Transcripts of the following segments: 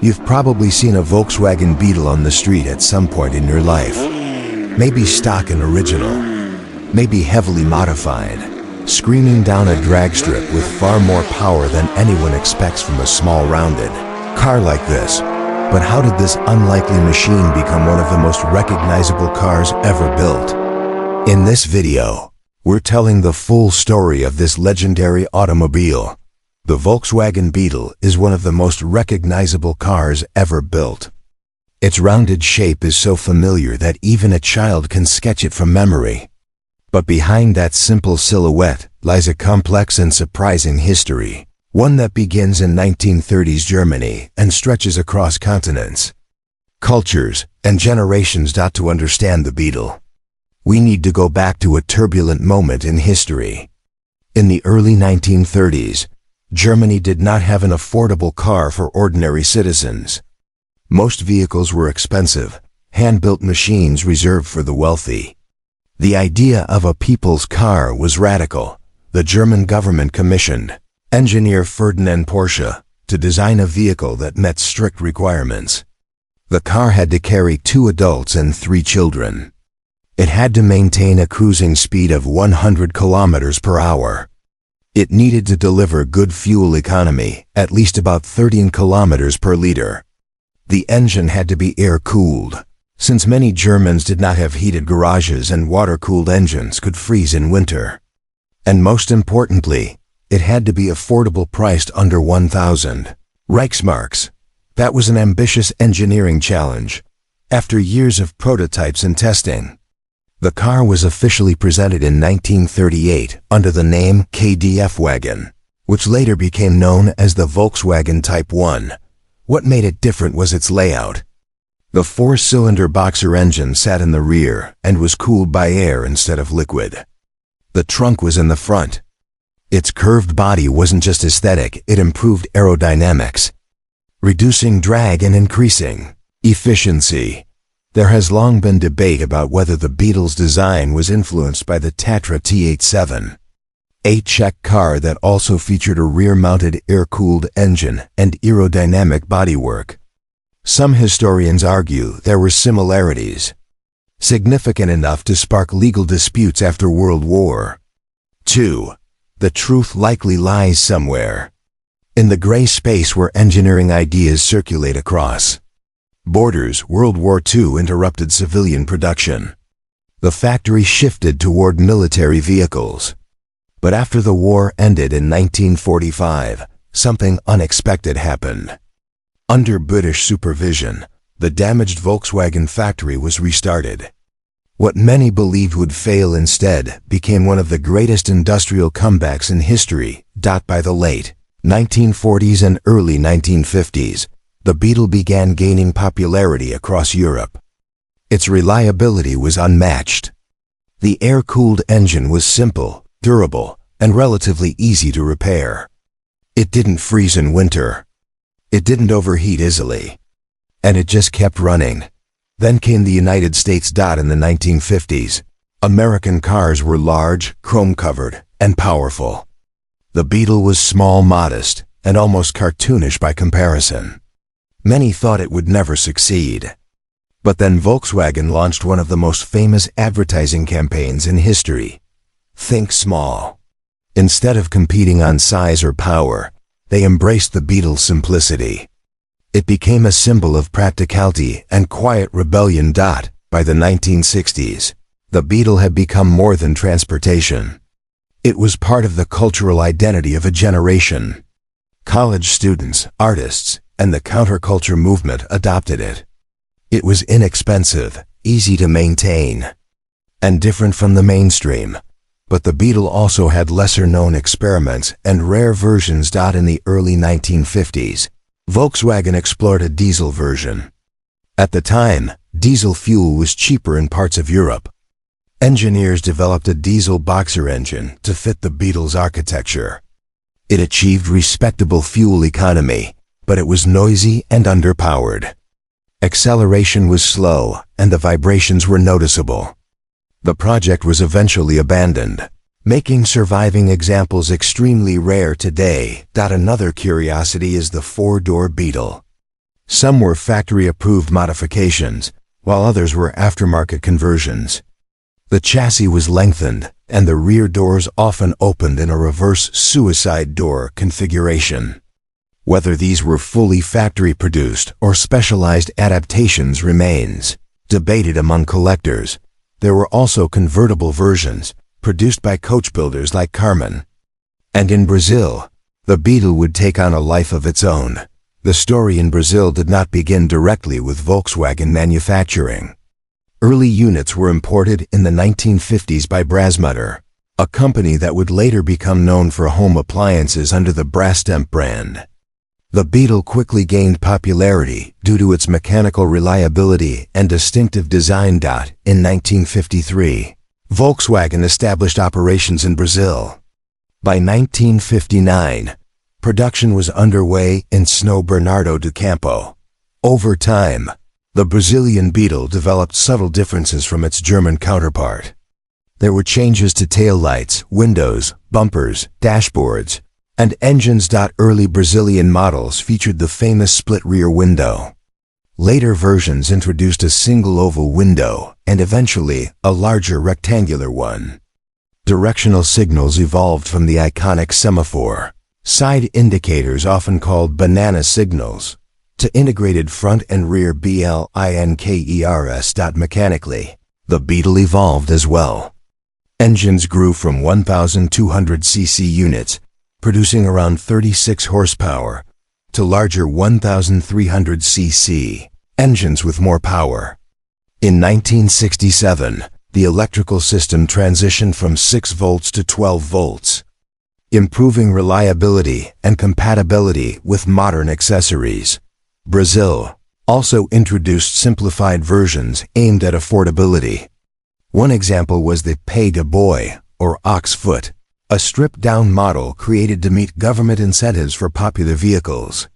You've probably seen a Volkswagen Beetle on the street at some point in your life. Maybe stock and original, maybe heavily modified, screaming down a drag strip with far more power than anyone expects from a small rounded car like this. But how did this unlikely machine become one of the most recognizable cars ever built? In this video, we're telling the full story of this legendary automobile. The Volkswagen Beetle is one of the most recognizable cars ever built. Its rounded shape is so familiar that even a child can sketch it from memory. But behind that simple silhouette lies a complex and surprising history, one that begins in 1930s Germany and stretches across continents, cultures, and generations. To understand the Beetle, we need to go back to a turbulent moment in history. In the early 1930s, Germany did not have an affordable car for ordinary citizens. Most vehicles were expensive, hand-built machines reserved for the wealthy. The idea of a people's car was radical. The German government commissioned engineer Ferdinand Porsche to design a vehicle that met strict requirements. The car had to carry 2 adults and 3 children. It had to maintain a cruising speed of 100 kilometers per hour. It needed to deliver good fuel economy, at least about 13 kilometers per liter. The engine had to be air-cooled, since many Germans did not have heated garages and water-cooled engines could freeze in winter. And most importantly, it had to be affordable, priced under 1,000 Reichsmarks. That was an ambitious engineering challenge. After years of prototypes and testing, the car was officially presented in 1938 under the name KDF wagon, which later became known as the Volkswagen Type 1. What made it different was its layout. The 4-cylinder boxer engine sat in the rear and was cooled by air instead of liquid. The trunk was in the front. Its curved body wasn't just aesthetic, it improved aerodynamics, reducing drag and increasing efficiency. There has long been debate about whether the Beetle's design was influenced by the Tatra T87, a Czech car that also featured a rear-mounted air-cooled engine and aerodynamic bodywork. Some historians argue there were similarities, significant enough to spark legal disputes after World War II. The truth likely lies somewhere in the gray space where engineering ideas circulate across borders. World War II interrupted civilian production. The factory shifted toward military vehicles. But after the war ended in 1945, something unexpected happened. Under British supervision, the damaged Volkswagen factory was restarted. What many believed would fail instead became one of the greatest industrial comebacks in history. By the late 1940s and early 1950s, the Beetle began gaining popularity across Europe. Its reliability was unmatched. The air-cooled engine was simple, durable, and relatively easy to repair. It didn't freeze in winter. It didn't overheat easily. And it just kept running. Then came the United States. In the 1950s, American cars were large, chrome-covered, and powerful. The Beetle was small, modest, and almost cartoonish by comparison. Many thought it would never succeed. But then Volkswagen launched one of the most famous advertising campaigns in history. Think small. Instead of competing on size or power, they embraced the Beetle's simplicity. It became a symbol of practicality and quiet rebellion. By the 1960s, the Beetle had become more than transportation. It was part of the cultural identity of a generation. College students, artists, and the counterculture movement adopted it. It was inexpensive, easy to maintain, and different from the mainstream. But the Beetle also had lesser-known experiments and rare versions. In the early 1950s, Volkswagen explored a diesel version. At the time, diesel fuel was cheaper in parts of Europe. Engineers developed a diesel boxer engine to fit the Beetle's architecture. It achieved respectable fuel economy, but it was noisy and underpowered. Acceleration was slow, and the vibrations were noticeable. The project was eventually abandoned, making surviving examples extremely rare today. Another curiosity is the 4-door Beetle. Some were factory-approved modifications, while others were aftermarket conversions. The chassis was lengthened, and the rear doors often opened in a reverse suicide door configuration. Whether these were fully factory-produced or specialized adaptations remains debated among collectors. There were also convertible versions, produced by coach builders like Carmen. And in Brazil, the Beetle would take on a life of its own. The story in Brazil did not begin directly with Volkswagen manufacturing. Early units were imported in the 1950s by Brasmutter, a company that would later become known for home appliances under the Brastemp brand. The Beetle quickly gained popularity due to its mechanical reliability and distinctive design. In 1953, Volkswagen established operations in Brazil. By 1959, production was underway in São Bernardo do Campo. Over time, the Brazilian Beetle developed subtle differences from its German counterpart. There were changes to taillights, windows, bumpers, dashboards, and engines. Early Brazilian models featured the famous split rear window. Later versions introduced a single oval window and eventually a larger rectangular one. Directional signals evolved from the iconic semaphore, side indicators often called banana signals, to integrated front and rear blinkers. Mechanically, the Beetle evolved as well. Engines grew from 1,200 cc units, producing around 36 horsepower, to larger 1,300 cc engines with more power. In 1967, the electrical system transitioned from 6 volts to 12 volts, improving reliability and compatibility with modern accessories. Brazil also introduced simplified versions aimed at affordability. One example was the Pé de Boi, or ox foot, a stripped-down model created to meet government incentives for popular vehicles.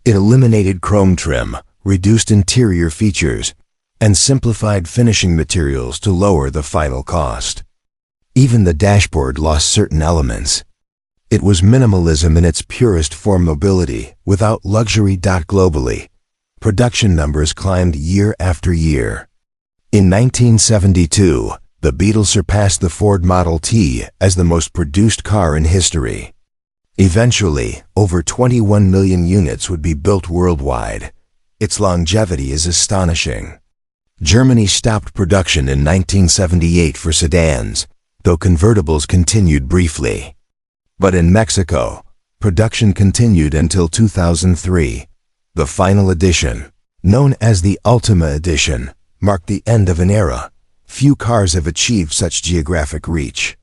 It eliminated chrome trim, reduced interior features, and simplified finishing materials to lower the final cost. Even the dashboard lost certain elements. It was minimalism in its purest form, mobility, without luxury. Globally, production numbers climbed year after year. In 1972, the Beetle surpassed the Ford Model T as the most produced car in history. Eventually, over 21 million units would be built worldwide. Its longevity is astonishing. Germany stopped production in 1978 for sedans, though convertibles continued briefly. But in Mexico, production continued until 2003. The final edition, known as the Ultima Edition, marked the end of an era. Few cars have achieved such geographic reach.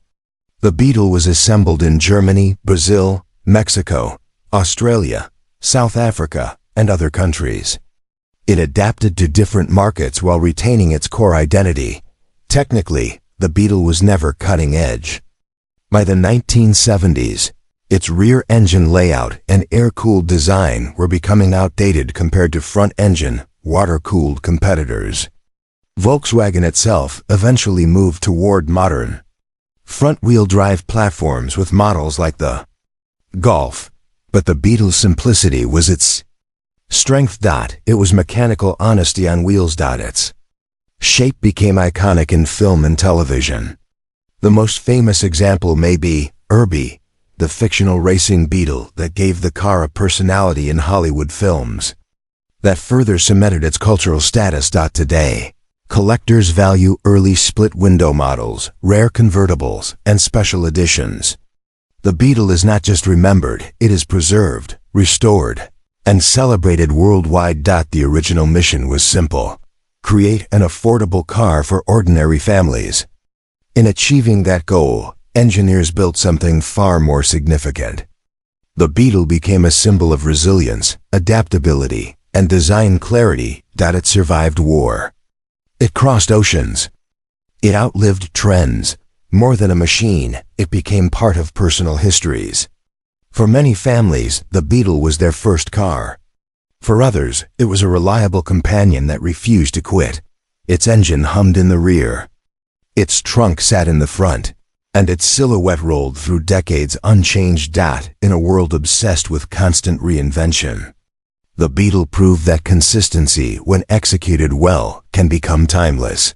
The Beetle was assembled in Germany, Brazil, Mexico, Australia, South Africa, and other countries. It adapted to different markets while retaining its core identity. Technically, the Beetle was never cutting edge. By the 1970s, its rear engine layout and air-cooled design were becoming outdated compared to front-engine, water-cooled competitors. Volkswagen itself eventually moved toward modern, front-wheel drive platforms with models like the Golf, but the Beetle's simplicity was its strength. It was mechanical honesty on wheels. Its shape became iconic in film and television. The most famous example may be Herbie, the fictional racing Beetle that gave the car a personality in Hollywood films. That further cemented its cultural status. Today, collectors value early split-window models, rare convertibles, and special editions. The Beetle is not just remembered, it is preserved, restored, and celebrated worldwide. The original mission was simple: create an affordable car for ordinary families. In achieving that goal, engineers built something far more significant. The Beetle became a symbol of resilience, adaptability, and design clarity. It survived war. It crossed oceans. It outlived trends. More than a machine, it became part of personal histories. For many families, the Beetle was their first car. For others, it was a reliable companion that refused to quit. Its engine hummed in the rear. Its trunk sat in the front, and its silhouette rolled through decades unchanged. In a world obsessed with constant reinvention, The Beetle proved that consistency, when executed well, can become timeless.